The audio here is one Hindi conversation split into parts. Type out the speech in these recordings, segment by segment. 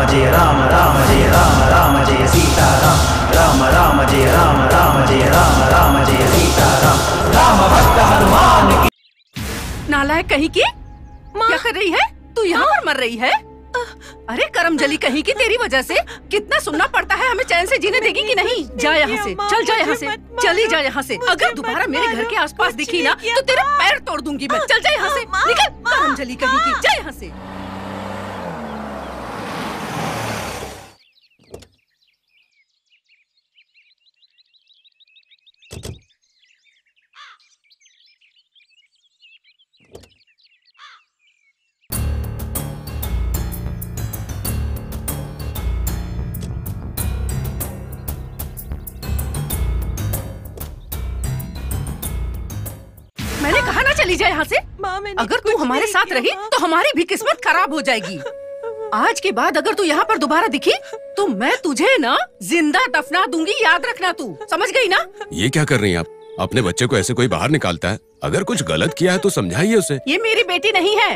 जय राम राम जय राम राम जय सीता राम राम राम जय राम राम जय राम राम जय सीता राम राम भक्त हनुमान की। नालायक कहीं की क्या कर रही है तू? यहाँ पर मर रही है? अरे करमजली कहीं की, तेरी वजह से कितना सुनना पड़ता है। हमें चैन से जीने देगी कि नहीं? जा यहाँ से, चल जा यहाँ से, चली जा यहाँ से। अगर दोबारा मेरे घर के आसपास दिखी ना तो तेरा पैर तोड़ दूंगी मैं। चल जा यहाँ से, निकल करमजली कहीं की, जा यहाँ से। मैंने कहा ना चली जाए यहाँ से। अगर तू हमारे साथ रही तो हमारी भी किस्मत खराब हो जाएगी। आज के बाद अगर तू यहाँ पर दोबारा दिखी तो मैं तुझे ना जिंदा दफना दूंगी, याद रखना। तू समझ गई ना? ये क्या कर रही हैं आप? अपने बच्चे को ऐसे कोई बाहर निकालता है? अगर कुछ गलत किया है तो समझाइए उसे। ये मेरी बेटी नहीं है,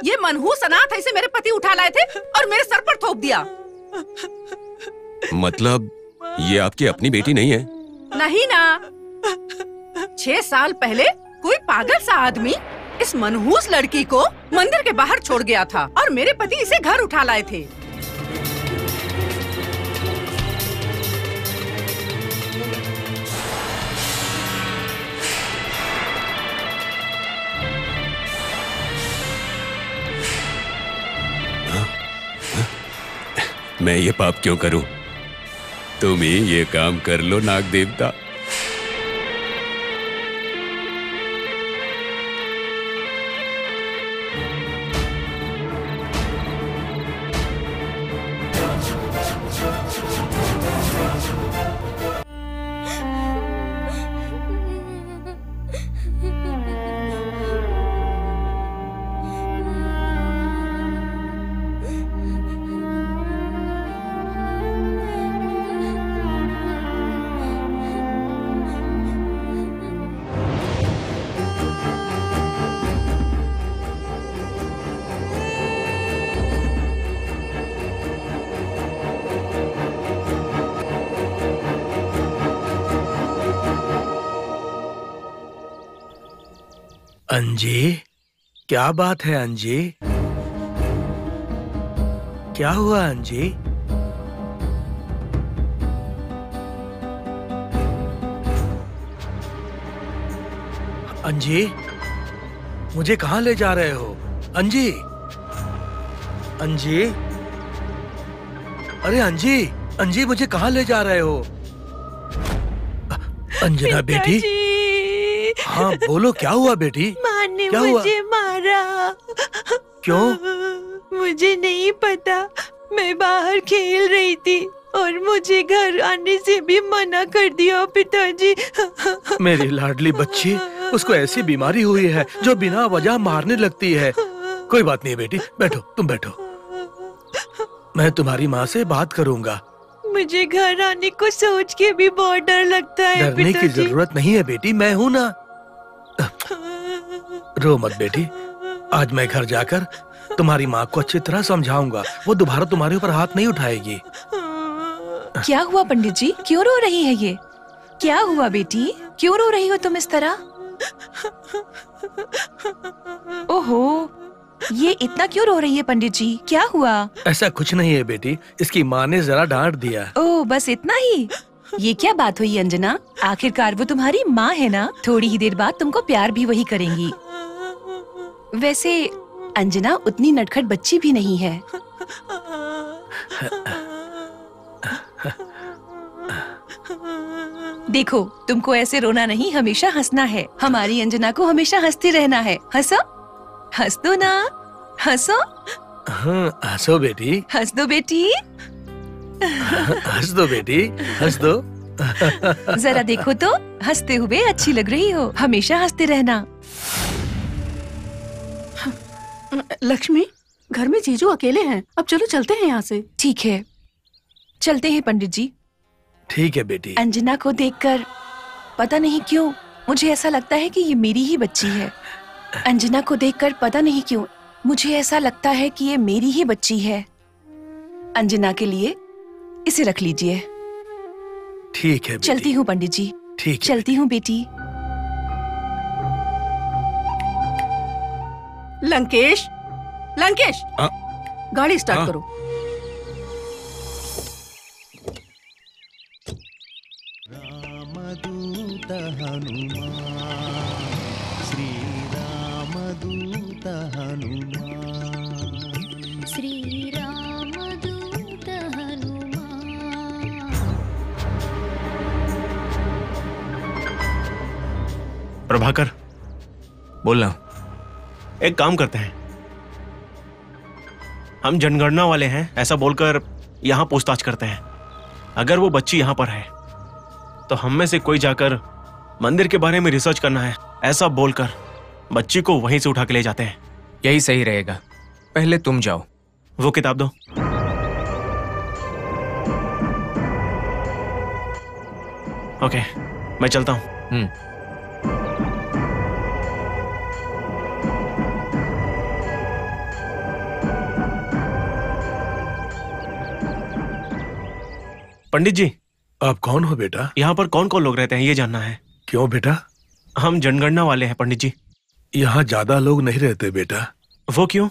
ये मनहूस अनाथ है। इसे मेरे पति उठा लाए थे और मेरे सर पर थोप दिया। मतलब ये आपकी अपनी बेटी नहीं है? नहीं ना। 6 साल पहले कोई पागल सा आदमी इस मनहूस लड़की को मंदिर के बाहर छोड़ गया था और मेरे पति इसे घर उठा लाए थे। मैं ये पाप क्यों करूं? तुम ही ये काम कर लो नाग देवता। अंजी, क्या बात है अंजी? क्या हुआ अंजी? अंजी, मुझे कहाँ ले जा रहे हो? अंजी, अंजी, अरे अंजी, अंजी मुझे कहाँ ले जा रहे हो? अंजना बेटी, हाँ बोलो क्या हुआ बेटी? माँ ने क्या मुझे मारा। क्यों? मुझे नहीं पता, मैं बाहर खेल रही थी और मुझे घर आने से भी मना कर दिया पिताजी। मेरी लाडली बच्ची, उसको ऐसी बीमारी हुई है जो बिना वजह मारने लगती है। कोई बात नहीं बेटी, बैठो, तुम बैठो, मैं तुम्हारी माँ से बात करूँगा। मुझे घर आने को सोच के भी बहुत डर लगता है। डरने की जरूरत नहीं है बेटी, मैं हूँ ना। रो मत बेटी, आज मैं घर जाकर तुम्हारी माँ को अच्छी तरह समझाऊंगा। वो दोबारा तुम्हारे ऊपर हाथ नहीं उठाएगी। क्या हुआ पंडित जी, क्यों रो रही है ये? क्या हुआ बेटी, क्यों रो रही हो तुम इस तरह? ओहो, ये इतना क्यों रो रही है पंडित जी, क्या हुआ? ऐसा कुछ नहीं है बेटी, इसकी माँ ने जरा डांट दिया। ओह, बस इतना ही? ये क्या बात हुई अंजना? आखिरकार वो तुम्हारी माँ है ना, थोड़ी ही देर बाद तुमको प्यार भी वही करेंगी। वैसे अंजना उतनी नटखट बच्ची भी नहीं है। देखो, तुमको ऐसे रोना नहीं, हमेशा हंसना है। हमारी अंजना को हमेशा हंसती रहना है। हंसो, हंस दो ना, हंसो। हाँ, हंसो बेटी, हंस दो बेटी, हंस दो बेटी, हंस दो। जरा देखो तो, हंसते हुए अच्छी लग रही हो। हमेशा हंसते रहना। लक्ष्मी, घर में जीजू अकेले हैं, अब चलो चलते हैं यहाँ से। ठीक है, चलते हैं पंडित जी। ठीक है बेटी। अंजना को देखकर पता नहीं क्यों मुझे ऐसा लगता है कि ये मेरी ही बच्ची है। अंजना को देखकर पता नहीं क्यों मुझे ऐसा लगता है कि ये मेरी ही बच्ची है। अंजना के लिए इसे रख लीजिए। ठीक है बेटी। चलती हूँ पंडित जी। ठीक है। चलती हूँ बेटी। लंकेश, लंकेश, गाड़ी स्टार्ट करो। रामदूत हनुमान, श्री रामदूत हनुमान, श्री रामदूत हनुमान। प्रभाकर, बोलना। एक काम करते हैं, हम जनगणना वाले हैं ऐसा बोलकर यहाँ पूछताछ करते हैं। अगर वो बच्ची यहाँ पर है तो हम में से कोई जाकर मंदिर के बारे में रिसर्च करना है ऐसा बोलकर बच्ची को वहीं से उठा के ले जाते हैं। यही सही रहेगा। पहले तुम जाओ। वो किताब दो। ओके, मैं चलता हूँ। पंडित जी, आप कौन हो बेटा? यहाँ पर कौन कौन लोग रहते हैं ये जानना है। क्यों बेटा? हम जनगणना वाले हैं पंडित जी। यहाँ ज्यादा लोग नहीं रहते बेटा। वो क्यों?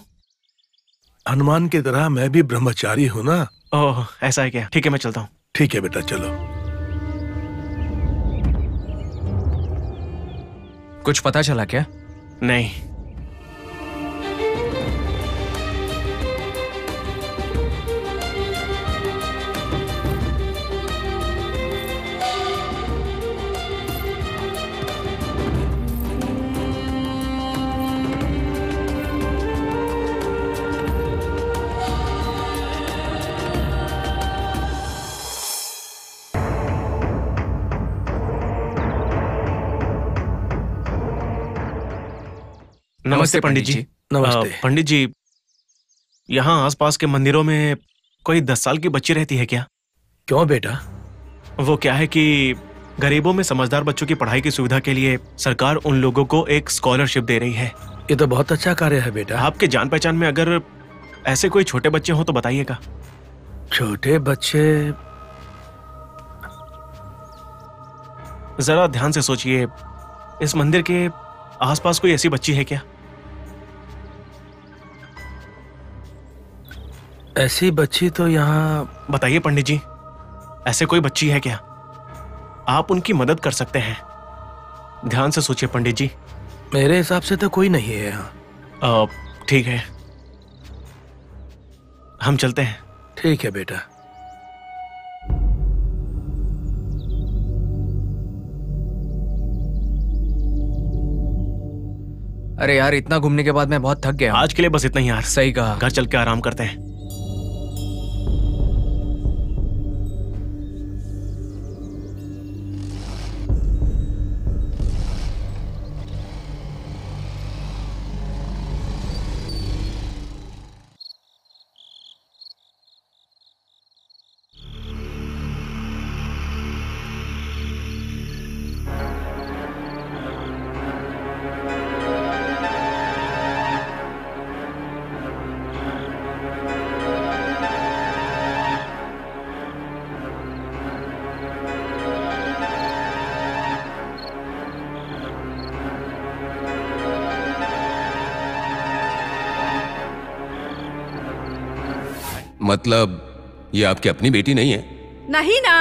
हनुमान की तरह मैं भी ब्रह्मचारी हूँ ना। ओह, ऐसा है क्या? ठीक है, मैं चलता हूँ। ठीक है बेटा, चलो। कुछ पता चला क्या? नहीं। नमस्ते पंडित जी। नमस्ते। पंडित जी, यहाँ आसपास के मंदिरों में कोई 10 साल की बच्ची रहती है क्या? क्यों बेटा? वो क्या है कि गरीबों में समझदार बच्चों की पढ़ाई की सुविधा के लिए सरकार उन लोगों को एक स्कॉलरशिप दे रही है। ये तो बहुत अच्छा कार्य है बेटा। आपके जान पहचान में अगर ऐसे कोई छोटे बच्चे हो तो बताइएगा। छोटे बच्चे? जरा ध्यान से सोचिए, इस मंदिर के आसपास कोई ऐसी बच्ची है क्या? ऐसी बच्ची तो यहाँ। बताइए पंडित जी, ऐसे कोई बच्ची है क्या? आप उनकी मदद कर सकते हैं। ध्यान से सोचिए पंडित जी। मेरे हिसाब से तो कोई नहीं है यहाँ। ठीक है, हम चलते हैं। ठीक है बेटा। अरे यार, इतना घूमने के बाद मैं बहुत थक गया। आज के लिए बस इतना ही यार। सही कहा। घर चल के आराम करते हैं। मतलब ये आपकी अपनी बेटी नहीं है? नहीं ना।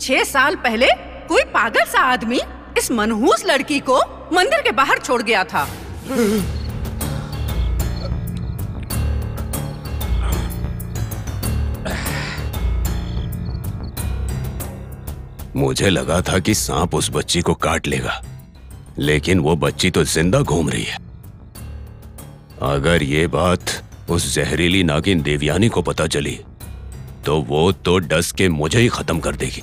6 साल पहले कोई पागल सा आदमी इस मनहूस लड़की को मंदिर के बाहर छोड़ गया था। मुझे लगा था कि सांप उस बच्ची को काट लेगा, लेकिन वो बच्ची तो जिंदा घूम रही है। अगर ये बात उस जहरीली नागिन देवयानी को पता चली तो वो तो डस के मुझे ही खत्म कर देगी।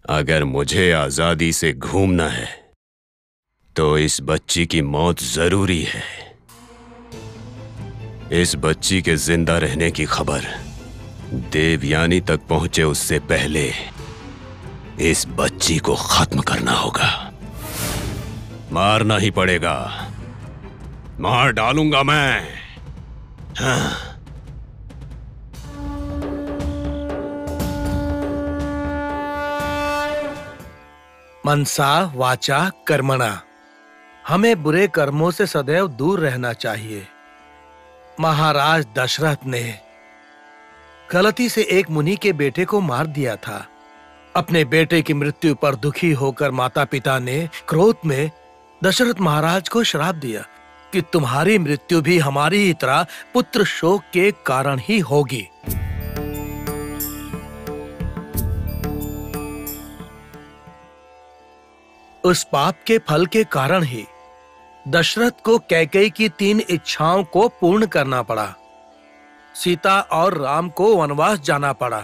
अगर मुझे आजादी से घूमना है तो इस बच्ची की मौत जरूरी है। इस बच्ची के जिंदा रहने की खबर देवयानी तक पहुंचे उससे पहले इस बच्ची को खत्म करना होगा। मारना ही पड़ेगा, मार डालूंगा मैं। हाँ। मनसा वाचा कर्मणा, हमें बुरे कर्मों से सदैव दूर रहना चाहिए। महाराज दशरथ ने गलती से एक मुनि के बेटे को मार दिया था। अपने बेटे की मृत्यु पर दुखी होकर माता पिता ने क्रोध में दशरथ महाराज को श्राप दिया कि तुम्हारी मृत्यु भी हमारी ही तरह पुत्र शोक के कारण ही होगी। उस पाप के फल के कारण ही दशरथ को कैकेयी की 3 इच्छाओं को पूर्ण करना पड़ा। सीता और राम को वनवास जाना पड़ा।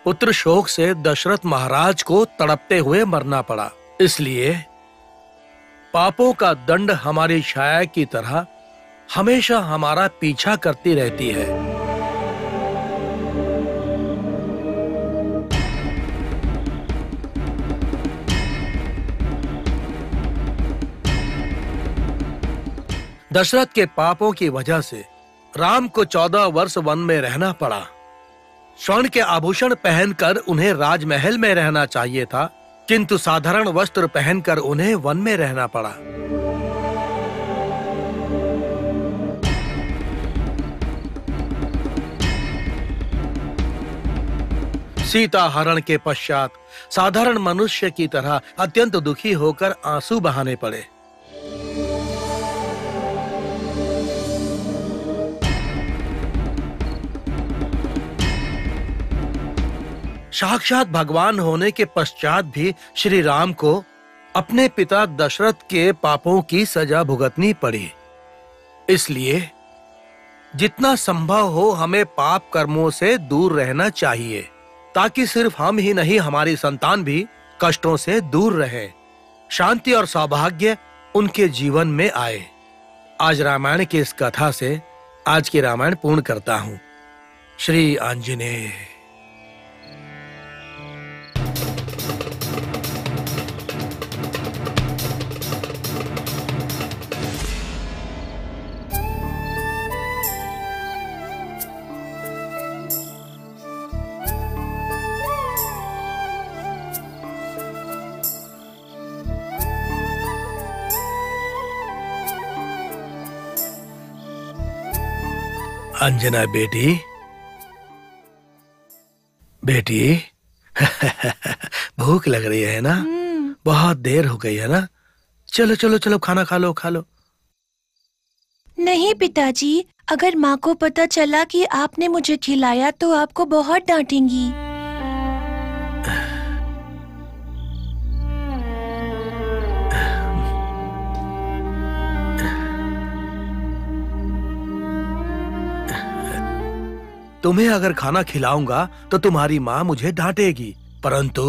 पुत्र शोक से दशरथ महाराज को तड़पते हुए मरना पड़ा। इसलिए पापों का दंड हमारी छाया की तरह हमेशा हमारा पीछा करती रहती है। दशरथ के पापों की वजह से राम को 14 वर्ष वन में रहना पड़ा। स्वर्ण के आभूषण पहनकर उन्हें राजमहल में रहना चाहिए था, किंतु साधारण वस्त्र पहनकर उन्हें वन में रहना पड़ा। सीता हरण के पश्चात साधारण मनुष्य की तरह अत्यंत दुखी होकर आंसू बहाने पड़े। साक्षात भगवान होने के पश्चात भी श्री राम को अपने पिता दशरथ के पापों की सजा भुगतनी पड़ी। इसलिए जितना संभव हो हमें पाप कर्मों से दूर रहना चाहिए, ताकि सिर्फ हम ही नहीं हमारी संतान भी कष्टों से दूर रहे, शांति और सौभाग्य उनके जीवन में आए। आज रामायण की इस कथा से आज की रामायण पूर्ण करता हूँ। श्री आंजनेय। अंजना बेटी, बेटी भूख लग रही है ना? बहुत देर हो गई है ना? चलो चलो चलो खाना खा लो, खा लो। नहीं पिताजी, अगर माँ को पता चला कि आपने मुझे खिलाया तो आपको बहुत डांटेंगी। तुम्हें अगर खाना खिलाऊंगा तो तुम्हारी माँ मुझे डांटेगी, परंतु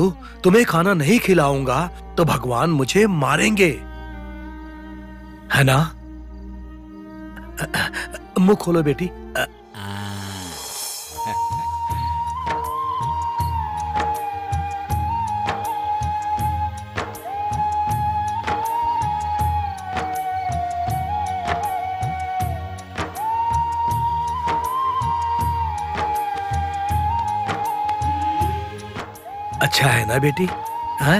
तुम्हें खाना नहीं खिलाऊंगा तो भगवान मुझे मारेंगे, है ना? मुंह खोलो बेटी। अच्छा है ना बेटी? हाँ?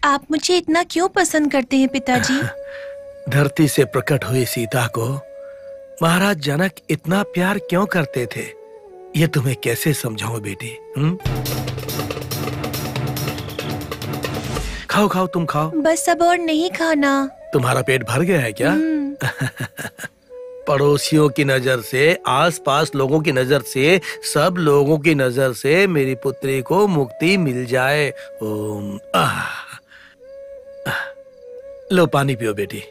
आप मुझे इतना क्यों पसंद करते हैं पिताजी? धरती से प्रकट हुई सीता को महाराज जनक इतना प्यार क्यों करते थे, ये तुम्हें कैसे समझाऊं बेटी? खाओ खाओ, तुम खाओ। बस अब और नहीं खाना। तुम्हारा पेट भर गया है क्या? पड़ोसियों की नजर से, आसपास लोगों की नजर से, सब लोगों की नजर से मेरी पुत्री को मुक्ति मिल जाए। ओम लो पानी पियो बेटी।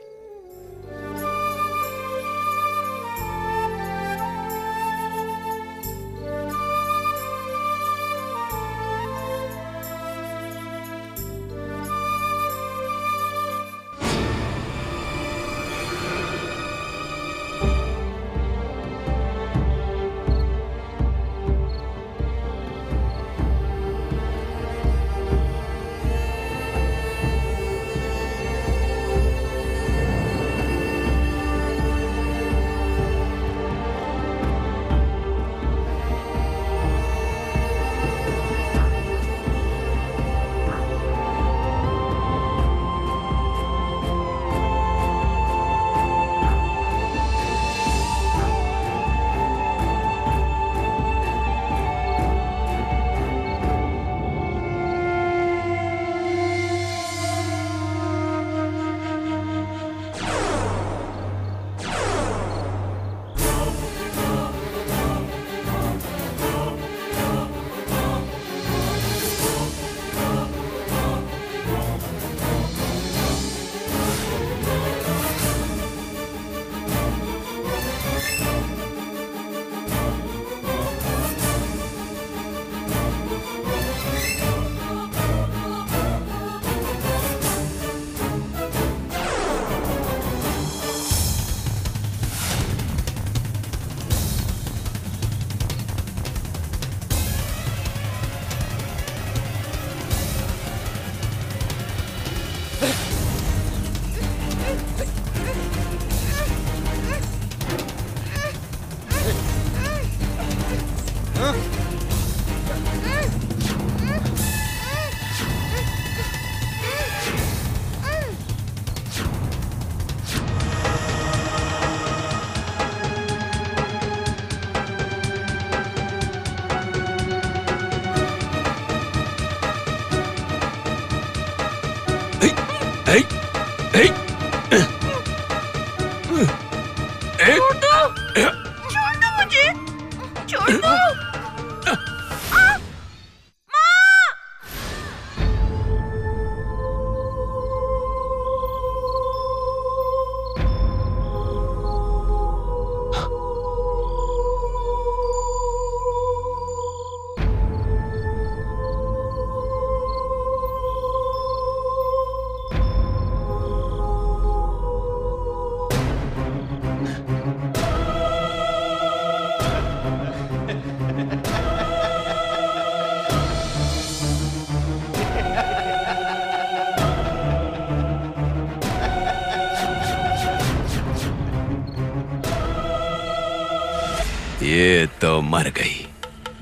ये तो मर गई।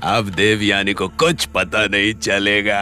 अब देवयानी को कुछ पता नहीं चलेगा।